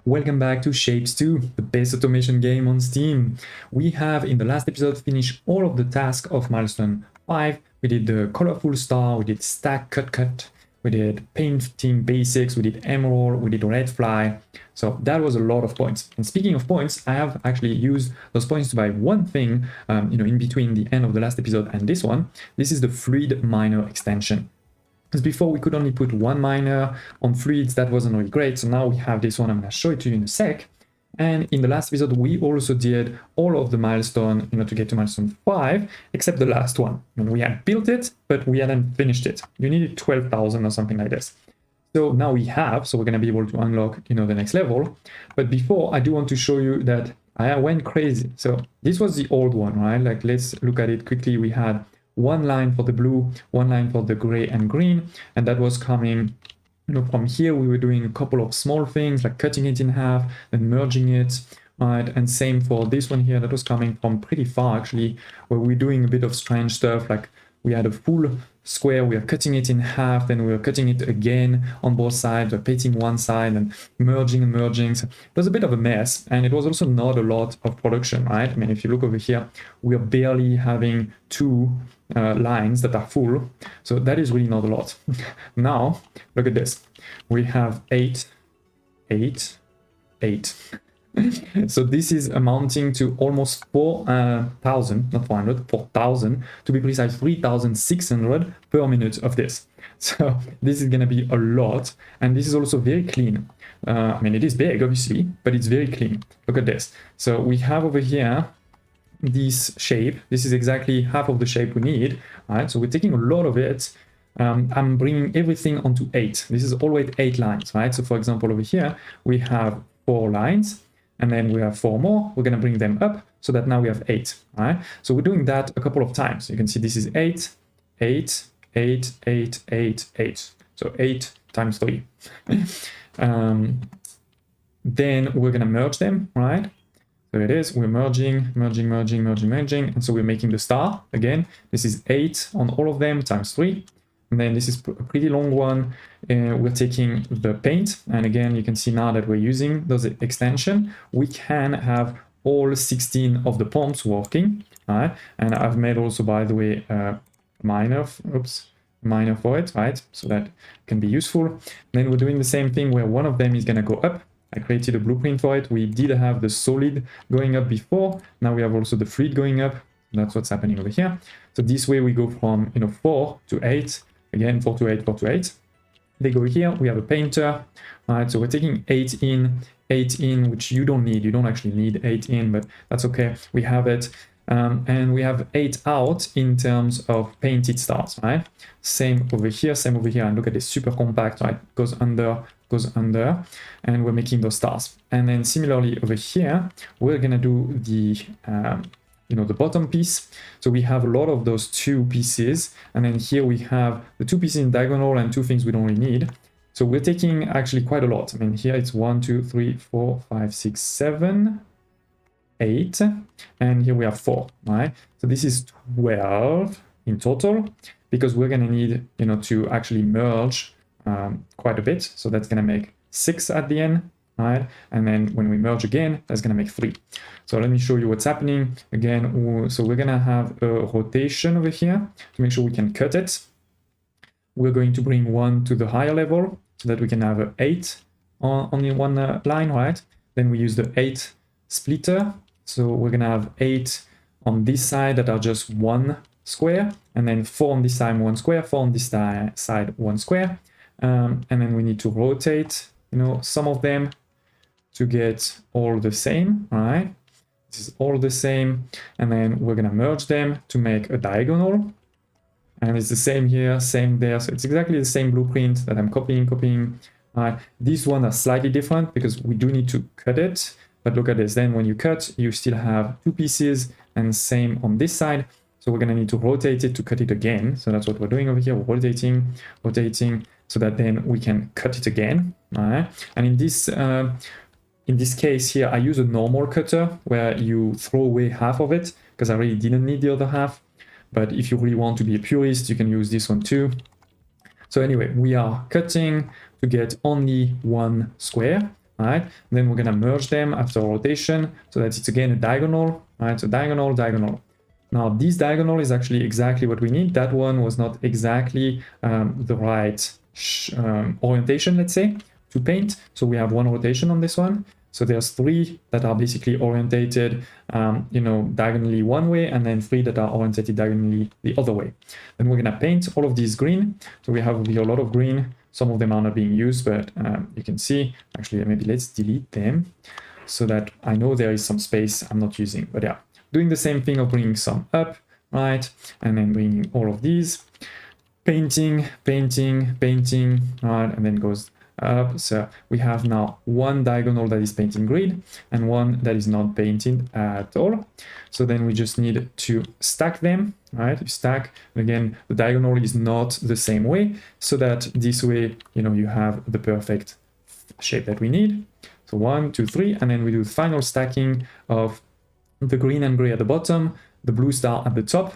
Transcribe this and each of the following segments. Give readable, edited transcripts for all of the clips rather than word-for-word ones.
Welcome back to SHAPEZ 2, the best automation game on Steam. We have, in the last episode, finished all of the tasks of milestone 5. We did the colorful star, we did stack cut, we did painting basics, we did emerald, we did red fly. So that was a lot of points. And speaking of points, I have actually used those points to buy one thing, in between the end of the last episode and this one. This is the fluid miner extension. Because before we could only put one miner on fluids, that wasn't really great. So now we have this one. I'm going to show it to you in a sec. And in the last episode, we also did all of the milestone, to get to milestone 5, except the last one. And we had built it, but we hadn't finished it. You needed 12,000 or something like this. So now we have, so we're going to be able to unlock, the next level. But before, I do want to show you that I went crazy. So this was the old one, right? Like, let's look at it quickly. We had one line for the blue, one line for the gray and green, and that was coming, from here. We were doing a couple of small things like cutting it in half and merging it, right? And same for this one here, that was coming from pretty far actually, where we're doing a bit of strange stuff. Like we had a full square, we are cutting it in half, then we are cutting it again on both sides, we're painting one side and merging. So it was a bit of a mess, and it was also not a lot of production, right? I mean, if you look over here, we are barely having two lines that are full, so that is really not a lot. Now look at this, we have 8. So this is amounting to almost 4,000, not 400, 4,000 to be precise, 3,600 per minute of this. So this is going to be a lot, and this is also very clean. I mean, it is big obviously, but it's very clean. Look at this. So we have over here this shape. This is exactly half of the shape we need, right? So we're taking a lot of it. I'm bringing everything onto 8. This is always 8 lines, right? So for example, over here, we have 4 lines, and then we have 4 more. We're going to bring them up so that now we have 8, right? So we're doing that a couple of times. You can see this is 8, 8, 8, 8, 8, 8. So 8 times 3. Then we're going to merge them, right? So it is, we're merging, and so we're making the star again. This is 8 on all of them times 3. And then this is a pretty long one. We're taking the paint, and again, you can see now that we're using those extension, we can have all 16 of the pumps working, right? And I've made also, by the way, minor for it, right? So that can be useful. Then we're doing the same thing where one of them is gonna go up. I created a blueprint for it. We did have the solid going up before. Now we have also the fluid going up. That's what's happening over here. So this way we go from 4 to 8. Again, 4 to 8, 4 to 8. They go here. We have a painter. All right, so we're taking 8 in, which you don't need. You don't actually need 8 in, but that's okay. We have it. And we have 8 out in terms of painted stars, right? Same over here, and look at this, super compact, right? Goes under, and we're making those stars. And then similarly over here, we're gonna do the the bottom piece. So we have a lot of those 2 pieces, and then here we have the 2 pieces in diagonal and 2 things we don't really need. So we're taking actually quite a lot. I mean, here it's 1, 2, 3, 4, 5, 6, 7, 8, and here we have 4, right? So this is 12 in total, because we're going to need, to actually merge quite a bit. So that's going to make 6 at the end, right? And then when we merge again, that's going to make 3. So let me show you what's happening again. So we're going to have a rotation over here to make sure we can cut it. We're going to bring 1 to the higher level so that we can have 8 on the one line, right? Then we use the 8 splitter. So we're going to have 8 on this side that are just 1 square, and then 4 on this side, 1 square, 4 on this side, 1 square. And then we need to rotate, some of them to get all the same, right? This is all the same. And then we're going to merge them to make a diagonal. And it's the same here, same there. So it's exactly the same blueprint that I'm copying. These ones are slightly different because we do need to cut it. But look at this, then when you cut, you still have 2 pieces, and same on this side. So we're going to need to rotate it to cut it again. So that's what we're doing over here. We're rotating, so that then we can cut it again. All right. And in this case here, I use a normal cutter where you throw away half of it because I really didn't need the other half. But if you really want to be a purist, you can use this one too. So anyway, we are cutting to get only 1 square. right? Then we're gonna merge them after rotation so that it's again a diagonal, right? So diagonal, diagonal. Now this diagonal is actually exactly what we need. That one was not exactly the right orientation, let's say, to paint. So we have one rotation on this one. So there's 3 that are basically orientated, you know, diagonally one way, and then 3 that are orientated diagonally the other way. Then we're gonna paint all of these green. So we have here a lot of green. Some of them are not being used, but you can see, actually, maybe let's delete them so that I know there is some space I'm not using. But yeah, doing the same thing of bringing some up, right? And then bringing all of these, painting, painting, painting, right? And then goes up. So we have now one diagonal that is painting grid and one that is not painted at all. So then we just need to stack them, right? You stack, again, the diagonal is not the same way, so that this way, you know, you have the perfect shape that we need. So 1, 2, 3, and then we do final stacking of the green and gray at the bottom, the blue star at the top,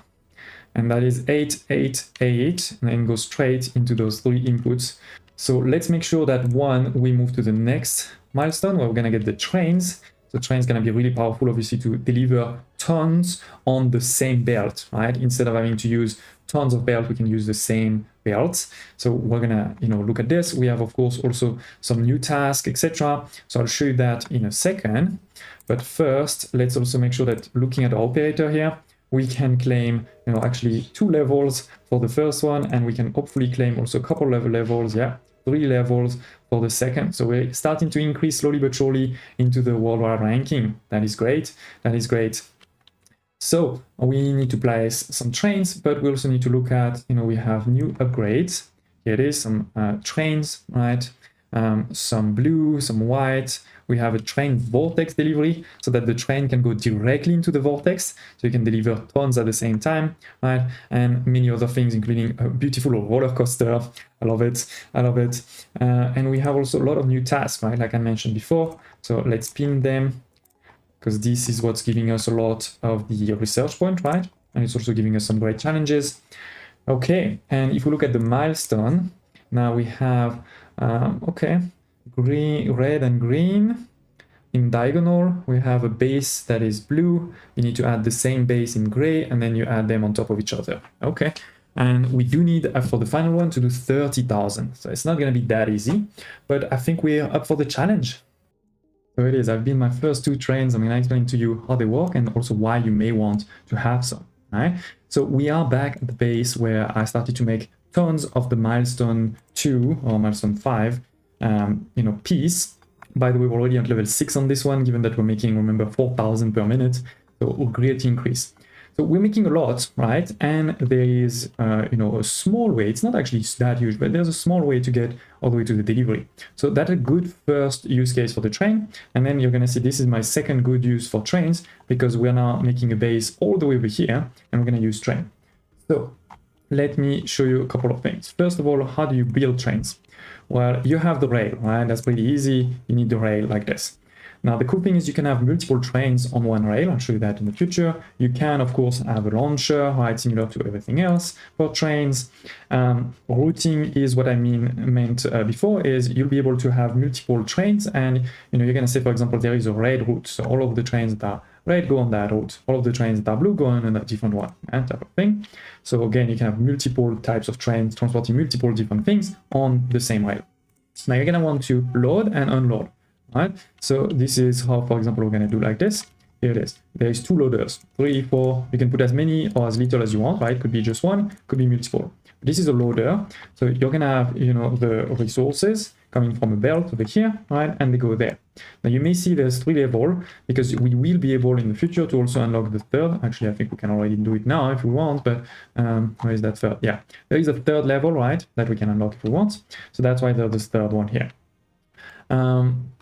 and that is 8, 8, 8, and then go straight into those 3 inputs. So let's make sure that we move to the next milestone where we're gonna get the trains. The train is gonna be really powerful, obviously, to deliver tons on the same belt, right? Instead of having to use tons of belt, we can use the same belts. So we're gonna, you know, look at this. We have, of course, also some new tasks, etc. So I'll show you that in a second. But first, let's also make sure that looking at the operator here, we can claim, you know, actually 2 levels for the first one, and we can hopefully claim also a couple of levels, yeah, 3 levels for the second. So we're starting to increase slowly but surely into the worldwide ranking. That is great. That is great. So we need to place some trains, but we also need to look at, you know, we have new upgrades. Here it is, some trains, right? Some blue, some white. We have a train vortex delivery so that the train can go directly into the vortex. So you can deliver tons at the same time, right? And many other things, including a beautiful roller coaster. I love it. I love it. And we have also a lot of new tasks, right? Like I mentioned before. So let's pin them, because this is what's giving us a lot of the research point, right? And it's also giving us some great challenges. Okay, and if we look at the milestone, now we have, okay, green, red and green. In diagonal, we have a base that is blue. You need to add the same base in gray, and then you add them on top of each other. Okay, and we do need, for the final one, to do 30,000. So it's not going to be that easy, but I think we're up for the challenge. So it is. I've been my first 2 trains. I'm going to explain to you how they work and also why you may want to have some. Right? So we are back at the base where I started to make tons of the milestone 2 or milestone 5, you know, piece. By the way, we're already at level 6 on this one, given that we're making, remember, 4,000 per minute. So a great increase. So we're making a lot, right? And there is, you know, a small way. It's not actually that huge, but there's a small way to get all the way to the delivery. So that's a good first use case for the train. And then you're going to see this is my second good use for trains, because we're now making a base all the way over here, and we're going to use train. So let me show you a couple of things. First of all, how do you build trains? Well, you have the rail, right? That's pretty easy. You need the rail like this. Now, the cool thing is you can have multiple trains on one rail. I'll show you that in the future. You can, of course, have a launcher, right, similar to everything else for trains. Routing is what I meant before, is you'll be able to have multiple trains, and you know, you're going to say, for example, there is a red route. So all of the trains that are red go on that route. All of the trains that are blue go on a different one, and type of thing. So again, you can have multiple types of trains transporting multiple different things on the same rail. Now you're going to want to load and unload. Right, so this is how, for example, we're going to do like this. Here it is. There is 2 loaders, 3, 4. You can put as many or as little as you want, right? Could be just one, could be multiple. This is a loader. So you're going to have, you know, the resources coming from a belt over here, right? And they go there. Now you may see there's 3 levels, because we will be able in the future to also unlock the 3rd. Actually, I think we can already do it now if we want, but where is that 3rd? Yeah, there is a 3rd level, right? That we can unlock if we want. So that's why there's this 3rd one here.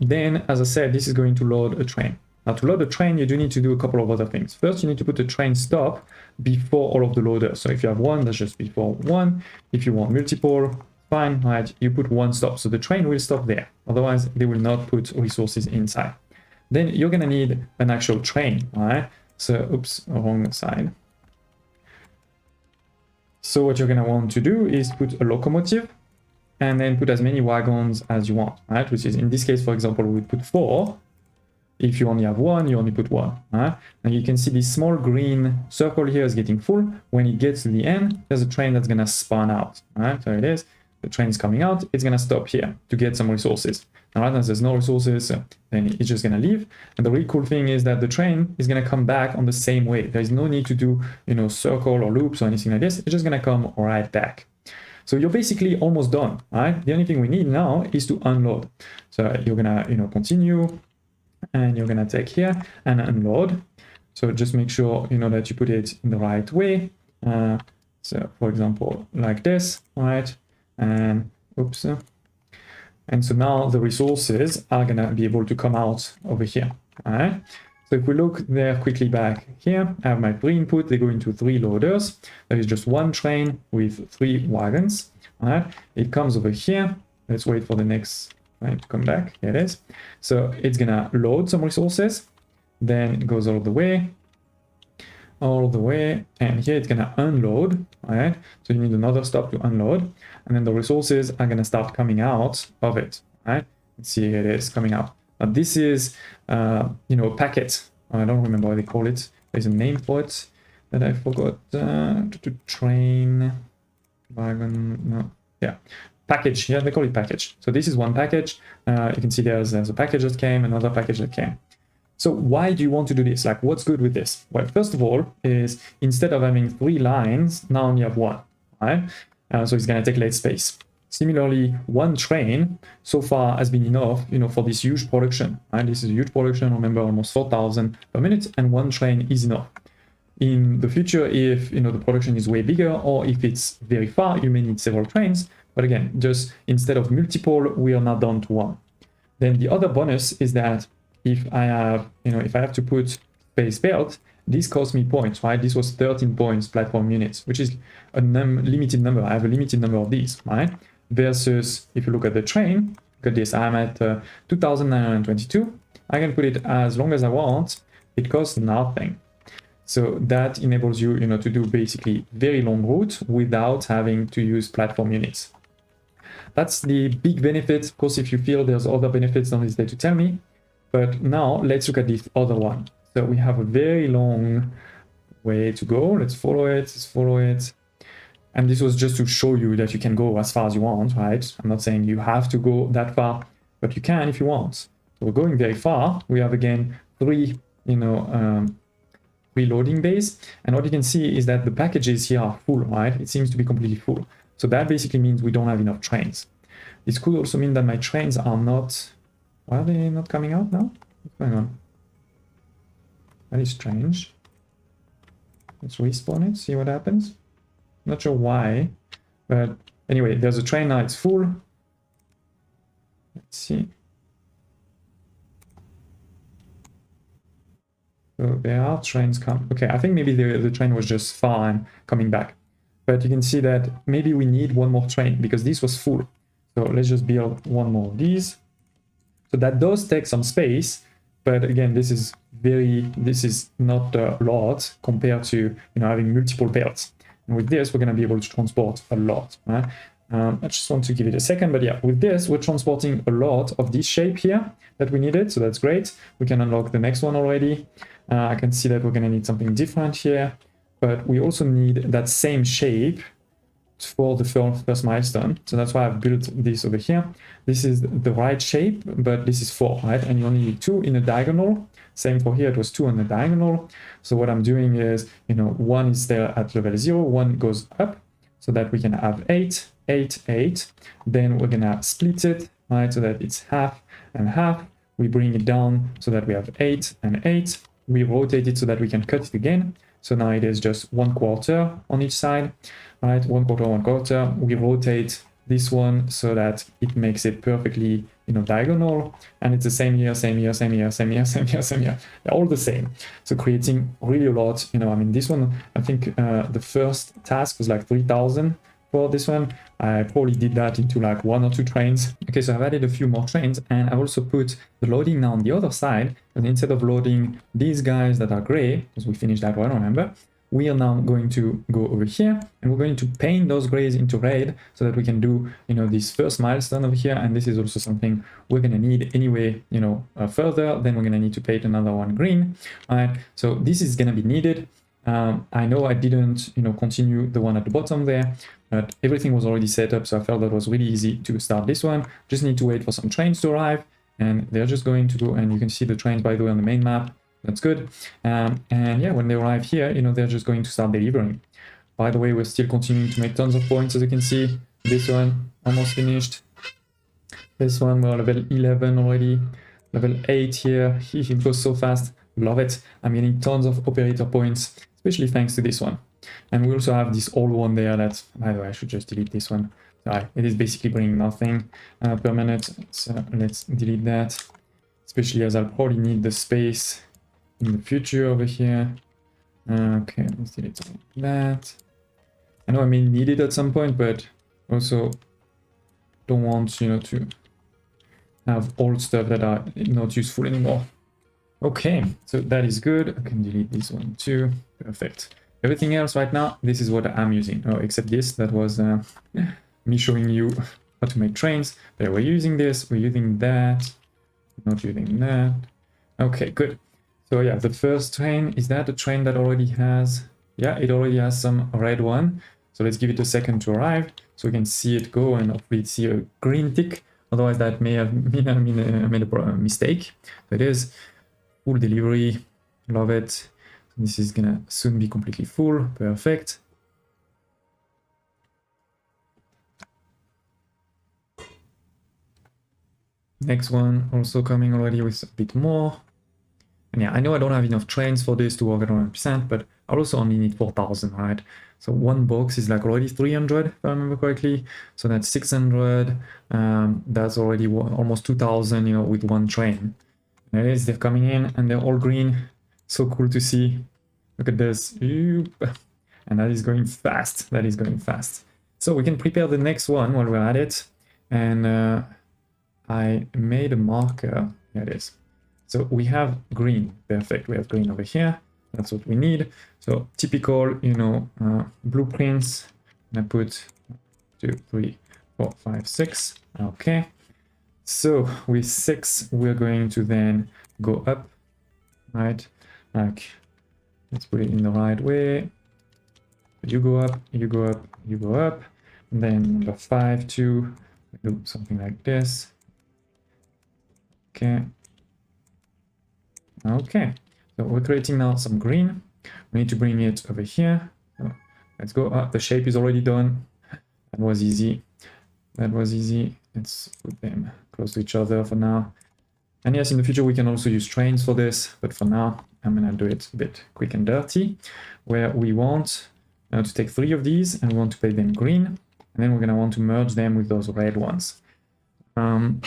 Then, as I said, this is going to load a train. Now, to load a train, you do need to do a couple of other things. First, you need to put the train stop before all of the loaders. So if you have one, that's just before one. If you want multiple, fine, right? You put one stop, so the train will stop there. Otherwise, they will not put resources inside. Then you're going to need an actual train, right? So, oops, wrong side. So what you're going to want to do is put a locomotive. and then put as many wagons as you want, right? Which is in this case, for example, we put 4. If you only have 1, you only put 1. Right? And you can see this small green circle here is getting full. When it gets to the end, there's a train that's gonna spawn out. Right? So it is. The train is coming out. It's gonna stop here to get some resources. All right, as there's no resources, then it's just gonna leave. And the really cool thing is that the train is gonna come back on the same way. There is no need to do, circle or loops or anything like this. It's just gonna come right back. So you're basically almost done, right? The only thing we need now is to unload. So you're gonna, continue, and you're gonna take here and unload. So just make sure, that you put it in the right way. So for example, like this, right? And oops. And so now the resources are gonna be able to come out over here, all right? So if we look there quickly back here, I have my 3 input, they go into 3 loaders. There is just 1 train with 3 wagons, all right? It comes over here. Let's wait for the next train to come back. Here it is. So it's gonna load some resources, then it goes all the way, and here it's gonna unload, all right? So you need another stop to unload, and then the resources are gonna start coming out of it, all right? Let's see, here it is coming out. Now this is, a packet. I don't remember what they call it. There's a name for it that I forgot. Train, wagon, no, yeah. Package, yeah, they call it package. So this is one package. You can see there's a package that came, another package that came. So why do you want to do this? Like, what's good with this? Well, first of all, is instead of having 3 lines, now only have 1, right? So it's gonna take less space. Similarly, 1 train so far has been enough, for this huge production, right? This is a huge production, remember, almost 4,000 per minute, and 1 train is enough. In the future, if, the production is way bigger, or if it's very far, you may need several trains. But again, just instead of multiple, we are now down to 1. Then the other bonus is that if I have, if I have to put space belt, this costs me points, right? This was 13 points platform units, which is a limited number. I have a limited number of these, right? Versus if you look at the train, look at this, I'm at 2,922. I can put it as long as I want. It costs nothing. So that enables you, to do basically very long routes without having to use platform units. That's the big benefit. Of course, if you feel there's other benefits, don't hesitate to tell me. But now let's look at this other one. So we have a very long way to go. Let's follow it. And this was just to show you that you can go as far as you want, right? I'm not saying you have to go that far, but you can if you want. So we're going very far. We have again 3, reloading bays. And what you can see is that the packages here are full, right? It seems to be completely full. So that basically means we don't have enough trains. This could also mean that my trains are not... Why are they not coming out now? What's going on? That is strange. Let's respawn it, see what happens. Not sure why, but anyway, there's a train now, it's full. Let's see. So there are trains coming. Okay, I think maybe the train was just far and coming back. But you can see that maybe we need 1 more train because this was full. So let's just build 1 more of these. So that does take some space, but again, this is not a lot compared to having multiple belts. And with this, we're going to be able to transport a lot. Right? I just want to give it a second, but yeah, with this, we're transporting a lot of this shape here that we needed, so that's great. We can unlock the next one already. I can see that we're going to need something different here, but we also need that same shape for the first milestone. So that's why I've built this over here. This is the right shape, but this is 4, right? And you only need 2 in a diagonal. Same for here, it was 2 on the diagonal. So what I'm doing is, 1 is there at level 0, 1 goes up, so that we can have 8, 8, 8. Then we're gonna split it, right? So that it's half and half. We bring it down so that we have 8 and 8. We rotate it so that we can cut it again. So now it is just 1/4 on each side, right? 1/4, 1/4. We rotate this one so that it makes it perfectly, diagonal. And it's the same here, same here, same here, same here, same here, same here. They're all the same. So creating really a lot, this one, I think the first task was like 3,000 for this one. I probably did that into like 1 or 2 trains. Okay, so I've added a few more trains, and I've also put the loading now on the other side. And instead of loading these guys that are gray, because we finished that one, remember, we are now going to go over here and we're going to paint those grays into red so that we can do, you know, this first milestone over here. And this is also something we're going to need anyway, you know, further. Then we're going to need to paint another one green. All right, so this is going to be needed. I know I didn't, you know, continue the one at the bottom there, but everything was already set up, so I felt that was really easy to start this one. Just need to wait for some trains to arrive, and they're just going to go, and you can see the trains, by the way, on the main map. That's good. And yeah, when they arrive here, you know, they're just going to start delivering. By the way, we're still continuing to make tons of points, as you can see. This one almost finished. This one, we're level 11 already. Level 8 here. It goes so fast. Love it. I'm getting tons of operator points, especially thanks to this one. And we also have this old one there that, by the way, I should just delete this one. Sorry, it is basically bringing nothing per minute. So let's delete that, especially as I'll probably need the space in the future over here. Okay, let's delete that. I know I may need it at some point, but also don't want, you know, to have old stuff that are not useful anymore. Okay, so that is good. I can delete this one too. Perfect. Everything else right now, this is what I'm using. Oh, except this, that was me showing you how to make trains. But we're using this, we're using that, not using that. Okay, good. So yeah, the first train, is that a train that already has, yeah, it already has some red one. So let's give it a second to arrive so we can see it go and hopefully see a green tick. Otherwise that may have made a mistake. So it is full delivery, love it. This is gonna soon be completely full, perfect. Next one also coming already with a bit more. And yeah, I know I don't have enough trains for this to work at 100%, but I also only need 4,000, right? So one box is like already 300, if I remember correctly. So that's 600. That's already almost 2,000, you know, with one train. There it is, they're coming in and they're all green. So cool to see. Look at this. And that is going fast. That is going fast. So we can prepare the next one while we're at it. And I made a marker. Here it is. So we have green. Perfect. We have green over here. That's what we need. So typical, you know, blueprints. I put 2, 3, 4, 5, 6. Okay. So with 6, we're going to then go up, right? Like, let's put it in the right way. You go up, you go up, you go up. And then number 5, 2, do something like this. Okay. Okay. So we're creating now some green. We need to bring it over here. So let's go up. The shape is already done. That was easy. That was easy. Let's put them close to each other for now. And yes, in the future we can also use trains for this, but for now I'm gonna do it a bit quick and dirty, where we want to take 3 of these and we want to paint them green, and then we're gonna want to merge them with those red ones.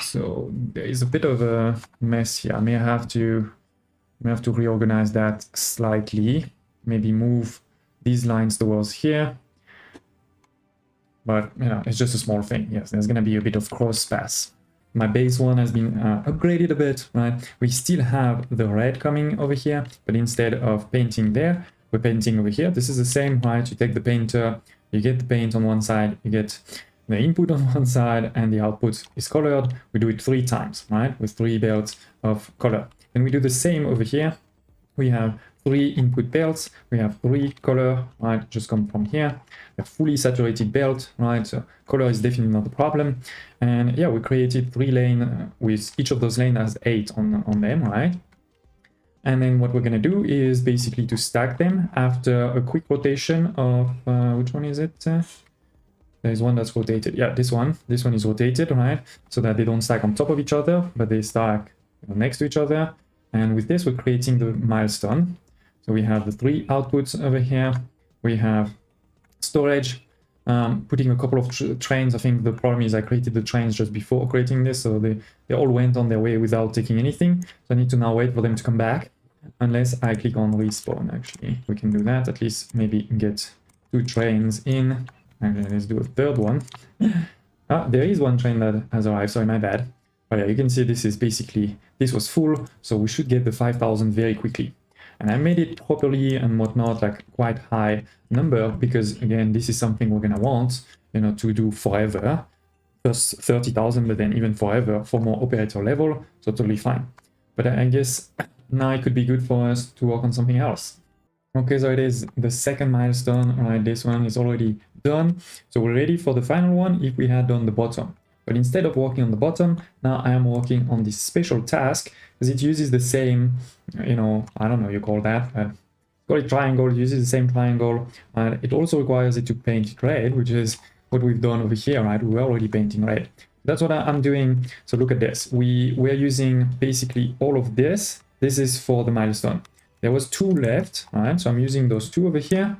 So there is a bit of a mess here. I may have to reorganize that slightly, maybe move these lines towards here. But you know, it's just a small thing. Yes, there's gonna be a bit of cross paths. My base one has been upgraded a bit, right? We still have the red coming over here, but instead of painting there, we're painting over here. This is the same, right? You take the painter, you get the paint on one side, you get the input on one side, and the output is colored. We do it 3 times, right? With 3 belts of color. And we do the same over here. We have 3 input belts, we have 3 color, right? Just come from here. A fully saturated belt, right? So color is definitely not a problem. And yeah, we created 3 lanes with each of those lanes has 8 on them, right? And then what we're gonna do is basically to stack them after a quick rotation of which one is it? There's one that's rotated. Yeah, this one is rotated, right? So that they don't stack on top of each other, but they stack next to each other. And with this, we're creating the milestone. So we have the 3 outputs over here. We have storage, putting a couple of trains. I think the problem is I created the trains just before creating this, so they all went on their way without taking anything. So I need to now wait for them to come back, unless I click on respawn. Actually, we can do that, at least maybe get 2 trains in. And let's do a 3rd one. There is 1 train that has arrived, sorry, my bad. But yeah, you can see this is basically, this was full, so we should get the 5,000 very quickly. And I made it properly and whatnot, like quite high number, because again, this is something we're gonna want, you know, to do forever. First 30,000, but then even forever for more operator level, so totally fine. But I guess now it could be good for us to work on something else. Okay, so it is the second milestone, right? This one is already done. So we're ready for the final one if we had done the bottom. But instead of working on the bottom, now I am working on this special task because it uses the same, you know, I don't know, you call that, call it triangle, it uses the same triangle. And it also requires it to paint it red, which is what we've done over here, right? We were already painting red. That's what I'm doing. So look at this. We're using basically all of this. This is for the milestone. There was 2 left, right? So I'm using those 2 over here.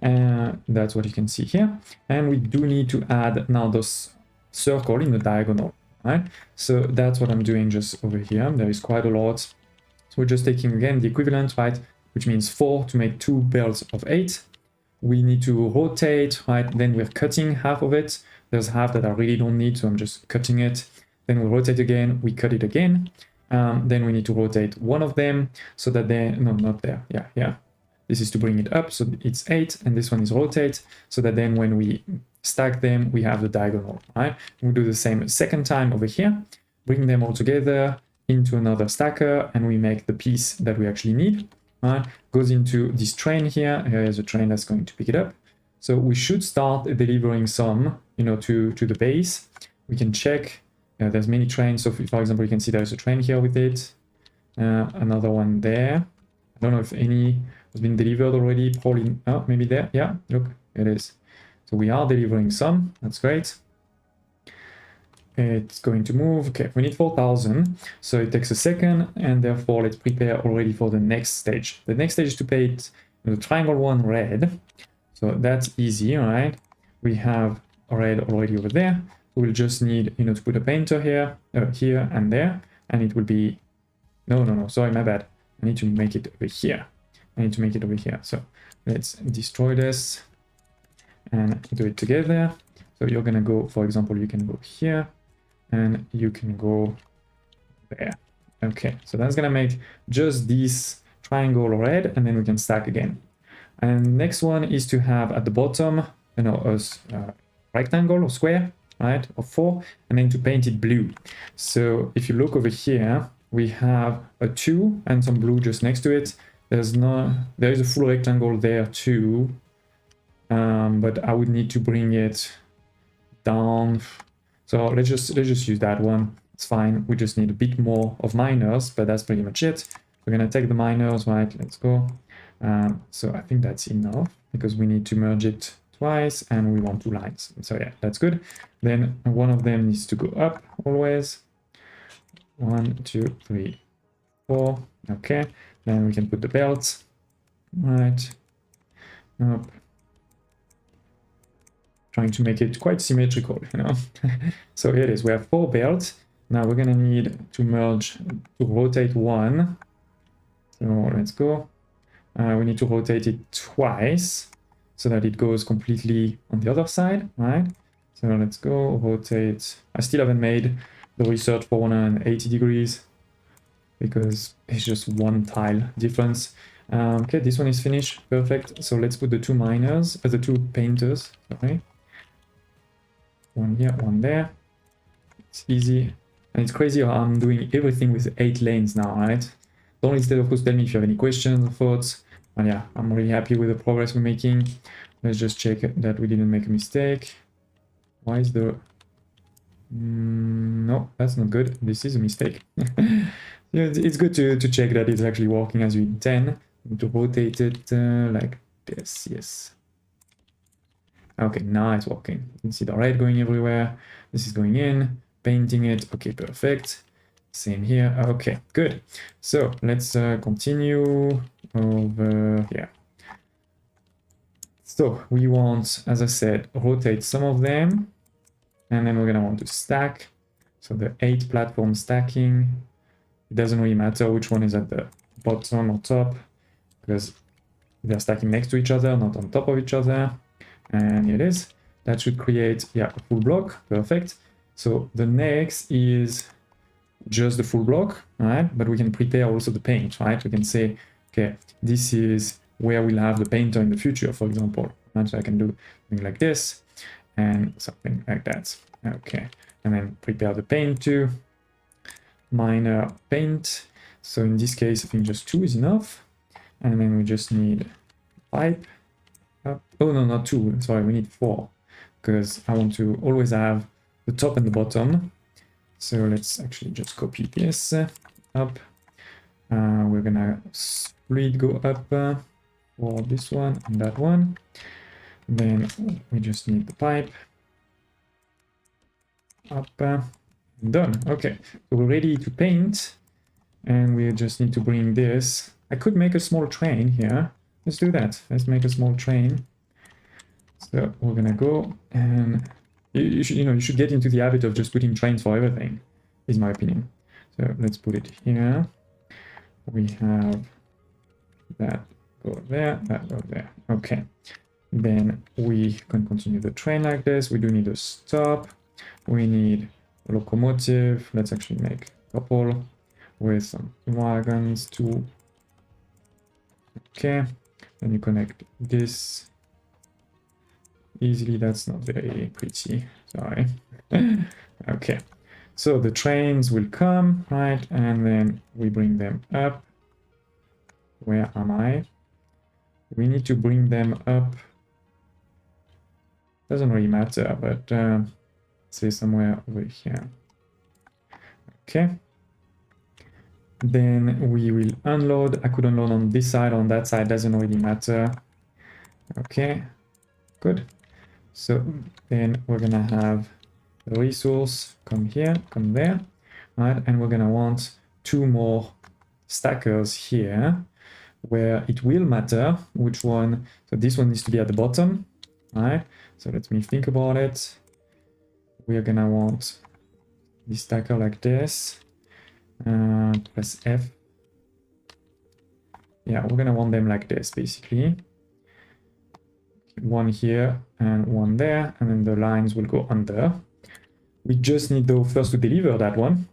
That's what you can see here. And we do need to add now those circle in the diagonal, right? So that's what I'm doing just over here. There is quite a lot. So we're just taking again the equivalent, right? Which means 4 to make 2 belts of 8. We need to rotate, right? Then we're cutting half of it. There's half that I really don't need, so I'm just cutting it. Then we rotate again, we cut it again. Then we need to rotate one of them so that they, no, not there, yeah. This is to bring it up, so it's 8, and this one is rotate, so that then when we stack them, we have the diagonal, right? We'll do the same a second time over here, bring them all together into another stacker, and we make the piece that we actually need, right? Goes into this train here. Here is a train that's going to pick it up. So we should start delivering some, you know, to the base. We can check. There's many trains. So for example, you can see there's a train here with it. Another one there. I don't know if any has been delivered already. Probably, oh, maybe there. Yeah, look, it is. So we are delivering some. That's great. It's going to move. Okay, we need 4,000. So it takes a second, and therefore let's prepare already for the next stage. The next stage is to paint the triangle one red. So that's easy, right? We have red already over there. We'll just need, you know, to put a painter here, here and there, and it will be, no, sorry, my bad. I need to make it over here. I need to make it over here. So let's destroy this and do it together. So you're gonna go, for example, you can go here and you can go there. Okay, so that's gonna make just this triangle red, and then we can stack again. And next one is to have at the bottom, you know, a rectangle or square, right, of 4, and then to paint it blue. So if you look over here, we have a 2 and some blue just next to it. There is a full rectangle there too, but I would need to bring it down. So let's just use that one. It's fine. We just need a bit more of minors, but that's pretty much it. We're gonna take the minors, right? Let's go. So I think that's enough because we need to merge it twice and we want 2 lines. So yeah, that's good. Then one of them needs to go up always. 1, 2, 3, 4. Okay. Then we can put the belts. Right. Up. Trying to make it quite symmetrical, you know. So here it is. We have 4 belts. Now we're gonna need to merge, to rotate one. So let's go. We need to rotate it twice so that it goes completely on the other side, right? So let's go rotate. I still haven't made the research for 180 degrees because it's just one tile difference. Okay, this one is finished. Perfect. So let's put the 2 miners, the 2 painters, sorry. One here, one there. It's easy. And it's crazy how I'm doing everything with 8 lanes now, right? Don't instead, of course, tell me if you have any questions or thoughts. And yeah, I'm really happy with the progress we're making. Let's just check that we didn't make a mistake. Why is the... no, that's not good. This is a mistake. Yeah, it's good to check that it's actually working as you intend. To rotate it like this, yes. Okay, now it's working. You can see the red going everywhere. This is going in, painting it. Okay, perfect. Same here. Okay, good. So let's continue over here. So we want, as I said, rotate some of them, and then we're gonna want to stack. So the 8 platform stacking, it doesn't really matter which one is at the bottom or top, because they're stacking next to each other, not on top of each other. And here it is. That should create, yeah, a full block. Perfect. So the next is just the full block, right? But we can prepare also the paint, right? We can say, okay, this is where we'll have the painter in the future, for example. And so I can do something like this and something like that. Okay, and then prepare the paint to minor paint. So in this case, I think just 2 is enough. And then we just need pipe up. Oh no, not 2. Sorry, we need 4 because I want to always have the top and the bottom. So let's actually just copy this up. We're gonna split go up for this one and that one. Then we just need the pipe up. Done. Okay, so we're ready to paint, and we just need to bring this. I could make a small train here. Let's do that. Let's make a small train. So we're gonna go, and you should get into the habit of just putting trains for everything, is my opinion. So let's put it here. We have that go there, that go there. Okay. Then we can continue the train like this. We do need a stop. We need a locomotive. Let's actually make a couple with some wagons too. Okay. Then you connect this easily. That's not very pretty. Sorry. Okay. So the trains will come, right? And then we bring them up. Where am I? We need to bring them up. Doesn't really matter, but say somewhere over here. Okay. Then we will unload. I could unload on this side, on that side, doesn't really matter. Okay, good. So then we're gonna have the resource come here, come there, right? And we're gonna want 2 more stackers here, where it will matter which one. So this one needs to be at the bottom, right? So let me think about it. We are gonna want this stacker like this. Press F. Yeah, we're gonna want them like this, basically. One here and one there, and then the lines will go under. We just need though first to deliver that one.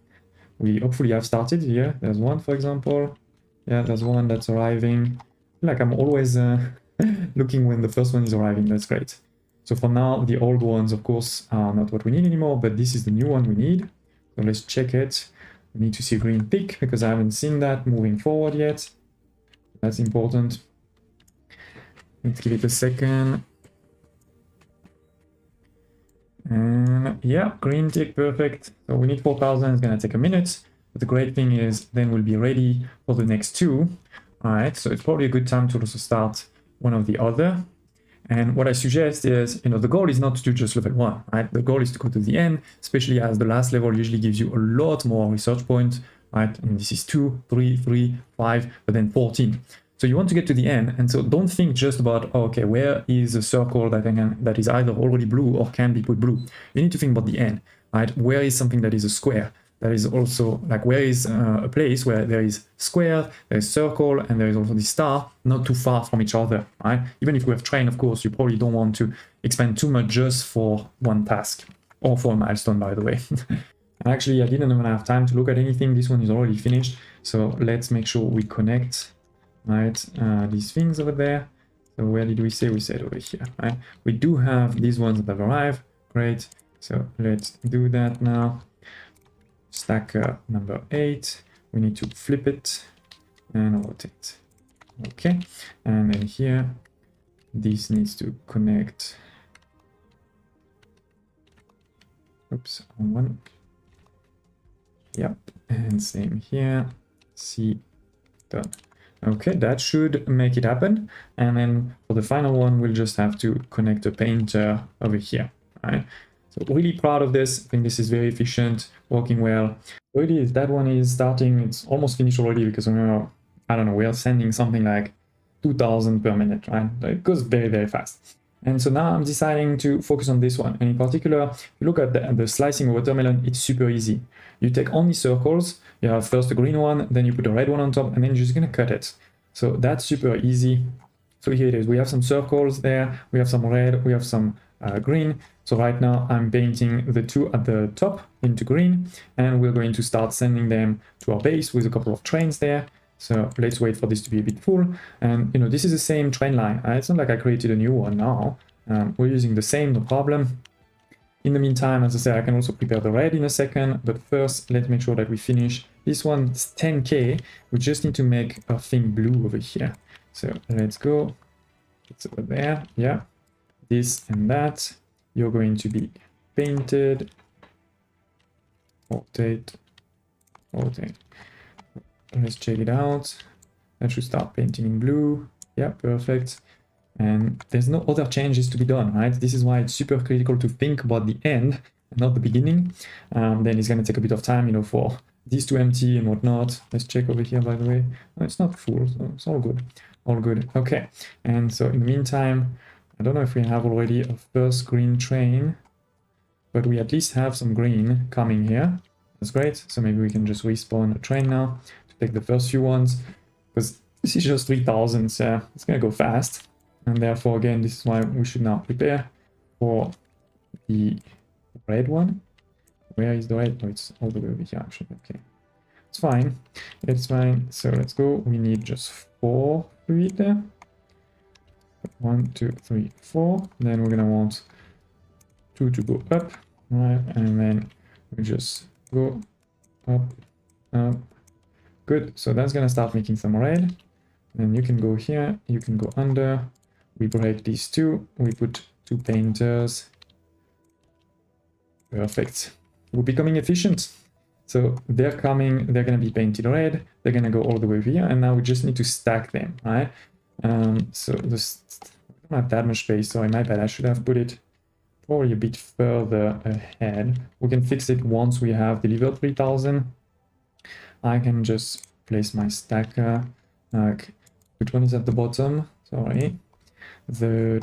We hopefully have started here. There's one, for example. Yeah, there's one that's arriving. Like I'm always looking when the first one is arriving. That's great. So for now, the old ones, of course, are not what we need anymore, but this is the new one we need. So let's check it. We need to see a green tick because I haven't seen that moving forward yet. That's important. Let's give it a second. And yeah, green tick, perfect. So we need 4,000, it's gonna take a minute. But the great thing is then we'll be ready for the next 2. All right, so it's probably a good time to also start one of the other. And what I suggest is, the goal is not to do just level 1, right? The goal is to go to the end, especially as the last level usually gives you a lot more research points, right? And this is 2, 3, 3, 5, but then 14. So you want to get to the end, and so don't think just about, oh, okay, where is a circle that is either already blue or can be put blue. You need to think about the end, right? Where is something that is a square? That is also like where is a place where there is square, there is circle, and there is also the star, not too far from each other, right? Even if we have train, of course, you probably don't want to expand too much just for one task, or for a milestone, by the way. And actually, I didn't even have time to look at anything. This one is already finished. So let's make sure we connect, right, these things over there. So where did we say? We said over here, right? We do have these ones that have arrived. Great. So let's do that now. Stacker number 8, we need to flip it and rotate. Okay, and then here, this needs to connect. Oops, on one. Yep, and same here. C done. Okay, that should make it happen. And then for the final one, we'll just have to connect a painter over here, right? So really proud of this. I think this is very efficient, working well. So it is, that one is starting, it's almost finished already because I don't know, we are sending something like 2,000 per minute, right? It goes very, very fast. And so now I'm deciding to focus on this one. And in particular, if you look at the slicing watermelon, it's super easy. You take only circles, you have first a green one, then you put a red one on top, and then you're just gonna cut it. So that's super easy. So here it is, we have some circles there, we have some red, we have some green. So right now I'm painting the 2 at the top into green, and we're going to start sending them to our base with a couple of trains there. So let's wait for this to be a bit full. And, you know, this is the same trend line. It's not like I created a new one now. We're using the same, no problem. In the meantime, as I said, I can also prepare the red in a second. But first, let's make sure that we finish. This one's 10K. We just need to make our thing blue over here. So let's go. It's over there. Yeah. This and that. You're going to be painted. Rotate. Rotate. Let's check it out. I should start painting in blue. Yeah, perfect. And there's no other changes to be done, right? This is why it's super critical to think about the end, not the beginning. Then it's going to take a bit of time, you know, for these to empty and whatnot. Let's check over here, by the way. No, it's not full, so it's all good. All good. Okay. And so in the meantime, I don't know if we have already a first green train, but we at least have some green coming here. That's great. So maybe we can just respawn a train now to take the first few ones, because this is just 3,000, so it's going to go fast. And therefore, again, this is why we should now prepare for the red one. Where is the red? Oh, it's all the way over here, actually. Okay. It's fine. It's fine. So let's go. We need just 4 fluid there. 1, 2, 3, 4. Then we're going to want 2 to go up. Right. And then we just go up, up. Good. So that's going to start making some red. Then you can go here. You can go under. We break these two. We put 2 painters. Perfect. We're becoming efficient. So they're coming, they're going to be painted red. They're going to go all the way over here. And now we just need to stack them, right? So this, I don't have that much space. Sorry, my bad. I should have put it probably a bit further ahead. We can fix it once we have delivered 3,000. I can just place my stacker. Which one is at the bottom? Sorry. So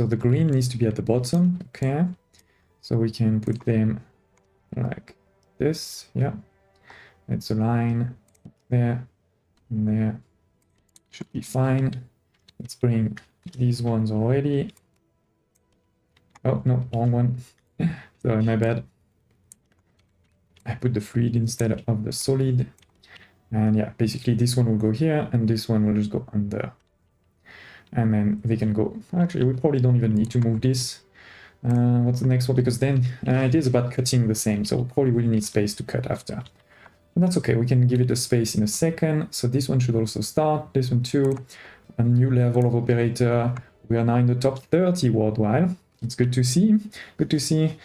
the green needs to be at the bottom. Okay. So we can put them like this. Yeah. It's a line there and there. Should be fine. Let's bring these ones already. Oh, no, wrong one. Sorry, my bad. I put the fluid instead of the solid. And yeah, basically this one will go here and this one will just go under. And then they can go. Actually, we probably don't even need to move this. What's the next one? Because then it is about cutting the same. So we probably will need space to cut after. And that's okay. We can give it a space in a second. So this one should also start. This one too. A new level of operator. We are now in the top 30 worldwide. It's good to see. Good to see.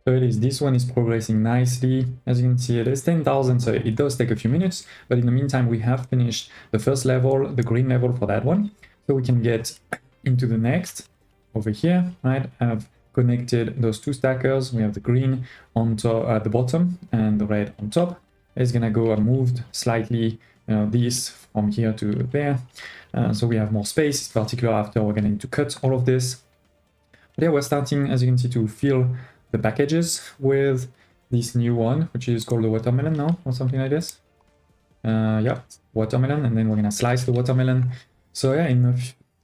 So it is. This one is progressing nicely. As you can see, it is 10,000. So it does take a few minutes. But in the meantime, we have finished the first level, the green level for that one. So we can get into the next over here, right? I've connected those 2 stackers. We have the green on top at the bottom and the red on top. It's gonna go and moved slightly this from here to there. So we have more space, particularly after we're gonna need to cut all of this. But yeah, we're starting, as you can see, to fill the packages with this new one, which is called the watermelon now, or something like this. Yeah, watermelon, and then we're gonna slice the watermelon. So yeah,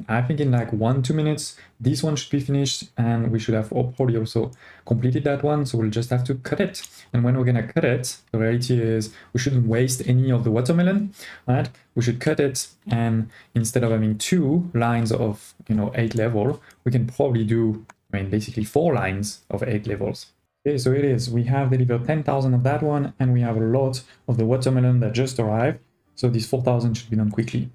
I think in like 1-2 minutes, this one should be finished, and we should have probably also completed that one. So we'll just have to cut it. And when we're gonna cut it, the reality is we shouldn't waste any of the watermelon, right? We should cut it, and instead of having 2 lines of 8 level, we can probably do, basically 4 lines of 8 levels. Okay, so it is. We have delivered 10,000 of that one, and we have a lot of the watermelon that just arrived. So this 4,000 should be done quickly.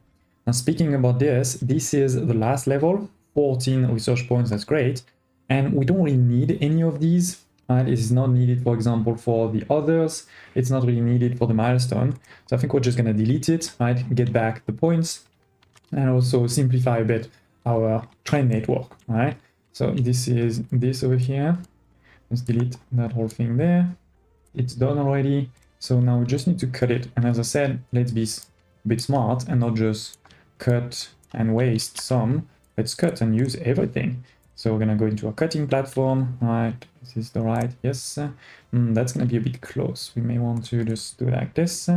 Now, speaking about this is the last level, 14 research points. That's great. And we don't really need any of these. Right? It is not needed, for example, for the others. It's not really needed for the milestone. So I think we're just going to delete it, right? Get back the points, and also simplify a bit our train network, right? So this is this over here. Let's delete that whole thing there. It's done already. So now we just need to cut it. And as I said, let's be a bit smart and not just cut and waste some. Let's cut and use everything. So we're going to go into a cutting platform. Right, this is the right. Yes, that's going to be a bit close. We may want to just do it like this.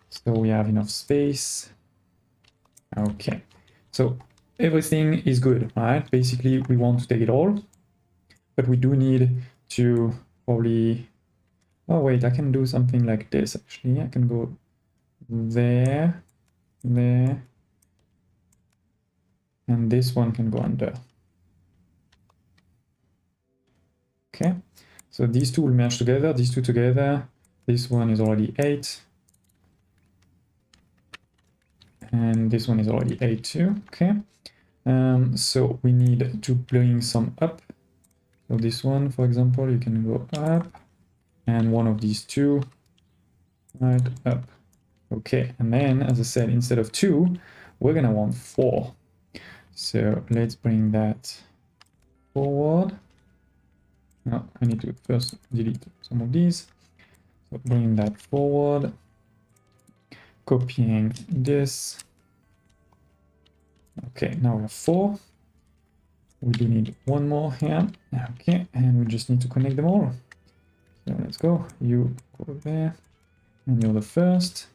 So we have enough space. Okay, so everything is good, right? Basically, we want to take it all, but we do need to probably... Oh, wait, I can do something like this, actually. I can go there, there, and this one can go under. Okay, so these two will merge together, these two together. This one is already 8. And this one is already 8 too, okay. So we need to bring some up. So this one, for example, you can go up, and one of these two, right, up. Okay, and then, as I said, instead of 2, we're gonna want 4. So let's bring that forward. No, I need to first delete some of these. So bring that forward, copying this. Okay, now we have 4. We do need one more here. Okay, and we just need to connect them all. So let's go. You go there, and you're the first.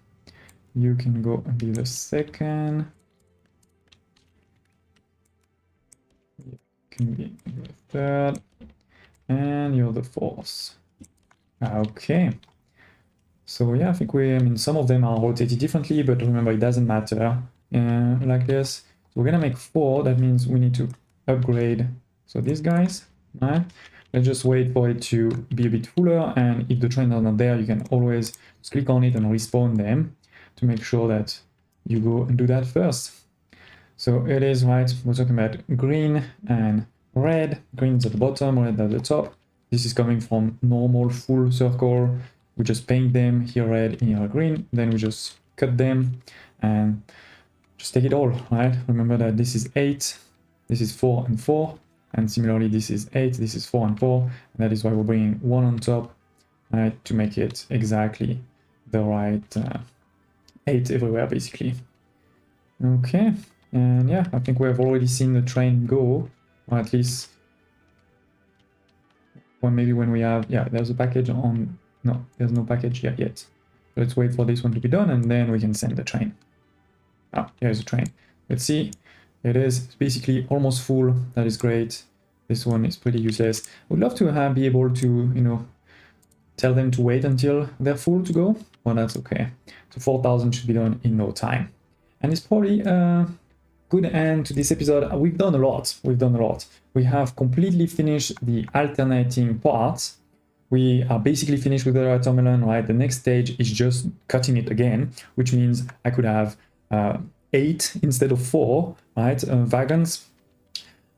You can go and be the second. You can be the third, and you're the fourth. Okay. So yeah, I think I mean, some of them are rotated differently, but remember, it doesn't matter like this. So we're gonna make 4. That means we need to upgrade. So these guys, right? Let's just wait for it to be a bit fuller, and if the trains are not there, you can always just click on it and respawn them to make sure that you go and do that first. So it is, right, we're talking about green and red. Green is at the bottom, red at the top. This is coming from normal full circle. We just paint them, here red, here green, then we just cut them and just take it all, right? Remember that this is 8, this is 4 and 4, and similarly this is 8, this is 4 and 4, and that is why we're bringing 1 on top, right, to make it exactly the right 8 everywhere, basically. Okay, and yeah, I think we have already seen the train go, or at least, or maybe when we have, yeah, there's a package on. No, there's no package yet. Let's wait for this one to be done, and then we can send the train. Ah, here's the train. Let's see. It is basically almost full. That is great. This one is pretty useless. Would love to be able to, you know, tell them to wait until they're full to go. Well, that's okay. So 4,000 should be done in no time. And it's probably a good end to this episode. We've done a lot. We have completely finished the alternating parts. We are basically finished with the watermelon, right? The next stage is just cutting it again, which means I could have 8 instead of 4, right? Wagons.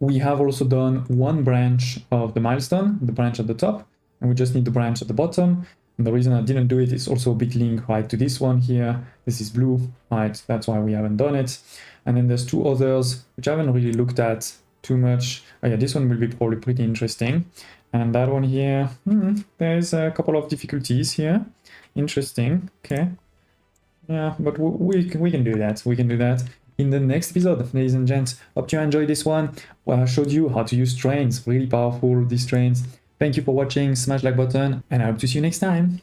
We have also done one branch of the milestone, the branch at the top, and we just need the branch at the bottom. And the reason I didn't do it is also a bit linked, right, to this one here. This is blue, right? That's why we haven't done it. And then there's 2 others, which I haven't really looked at too much. Oh yeah, this one will be probably pretty interesting. And that one here, there's a couple of difficulties here. Interesting, okay. Yeah, but we can do that. We can do that in the next episode, ladies and gents. Hope you enjoyed this one. Well, I showed you how to use trains. Really powerful, these trains. Thank you for watching. Smash like button, and I hope to see you next time.